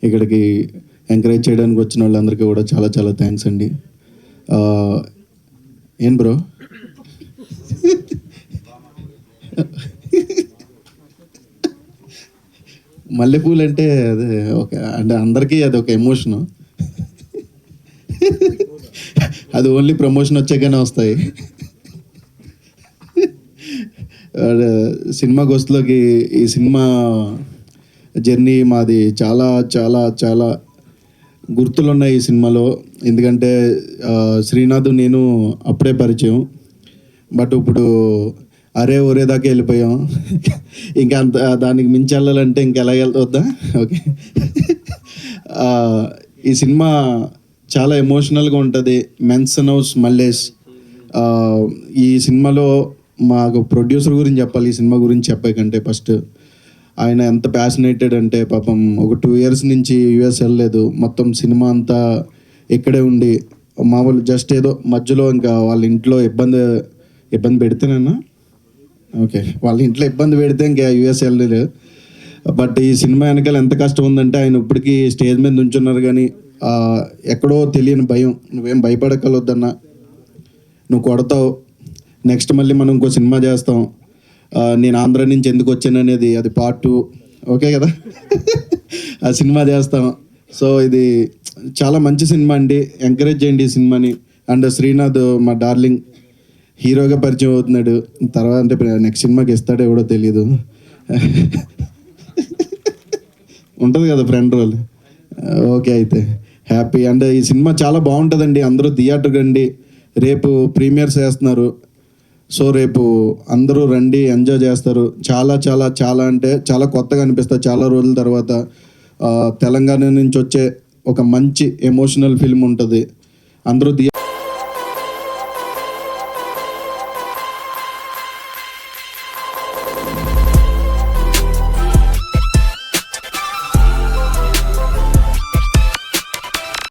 ఇక్కడికి ఎంకరేజ్ చేయడానికి వచ్చిన వాళ్ళందరికీ కూడా చాలా చాలా థ్యాంక్స్ అండి. ఏం బ్రో మల్లెపూలు అంటే అదే ఒక అంటే అందరికీ అది ఒక ఎమోషను. అది ఓన్లీ ప్రమోషన్ వచ్చాకనే వస్తాయి. సినిమా గొస్తులోకి ఈ సినిమా జర్నీ మాది చాలా చాలా చాలా గుర్తులు ఉన్నాయి ఈ సినిమాలో. ఎందుకంటే శ్రీనాథ్ నేను అప్పుడే పరిచయం, బట్ ఇప్పుడు అరే ఒరే దాకా వెళ్ళిపోయాం. ఇంకా అంత దానికి మించి వెళ్ళాలంటే ఇంకెలా వెళ్తుందా? ఓకే. ఈ సినిమా చాలా ఎమోషనల్గా ఉంటుంది. Mansion house Mallesh. ఈ సినిమాలో మాకు ప్రొడ్యూసర్ గురించి చెప్పాలి. ఈ సినిమా గురించి చెప్పే కంటే ఫస్ట్ ఆయన ఎంత ప్యాషనేటెడ్ అంటే పాపం ఒక 2 years నుంచి యూఎస్ వెళ్ళలేదు. మొత్తం సినిమా అంతా ఇక్కడే ఉండి మామూలు జస్ట్ ఏదో మధ్యలో ఇంకా వాళ్ళ ఇంట్లో ఇబ్బంది పెడితేనన్నా ఓకే వాళ్ళ ఇంట్లో ఇబ్బంది పెడితే ఇంకా యూఎస్ వెళ్ళలేదు. బట్ ఈ సినిమా వెనకాల ఎంత కష్టం ఉందంటే ఆయన ఇప్పటికీ స్టేజ్ మీద నుంచున్నారు, కానీ ఎక్కడో తెలియని భయం. నువ్వేం భయపడగలవద్దన్నా, నువ్వు కొడతావు, నెక్స్ట్ మళ్ళీ మనం ఇంకో సినిమా చేస్తాం, నేను ఆంధ్ర నుంచి ఎందుకు వచ్చాను అనేది అది part 2 ఓకే కదా. ఆ సినిమా చేస్తాం. సో ఇది చాలా మంచి సినిమా అండి, ఎంకరేజ్ చేయండి ఈ సినిమాని. అండ్ శ్రీనాథ్ మా డార్లింగ్ హీరోగా పరిచయం అవుతున్నాడు. తర్వాత అంటే నెక్స్ట్ సినిమాకి ఇస్తాడో ఎవడో తెలియదు. ఉంటుంది కదా ఫ్రెండ్ రోల్. ఓకే అయితే హ్యాపీ. అండ్ ఈ సినిమా చాలా బాగుంటుందండి. అందరూ థియేటర్కి రండి. రేపు ప్రీమియర్స్ చేస్తున్నారు. సో రేపు అందరూ రండి, ఎంజాయ్ చేస్తారు. చాలా చాలా చాలా అంటే చాలా కొత్తగా అనిపిస్తుంది. చాలా రోజుల తర్వాత తెలంగాణ నుంచి వచ్చే ఒక మంచి ఎమోషనల్ ఫిల్మ్ ఉంటుంది. అందరూ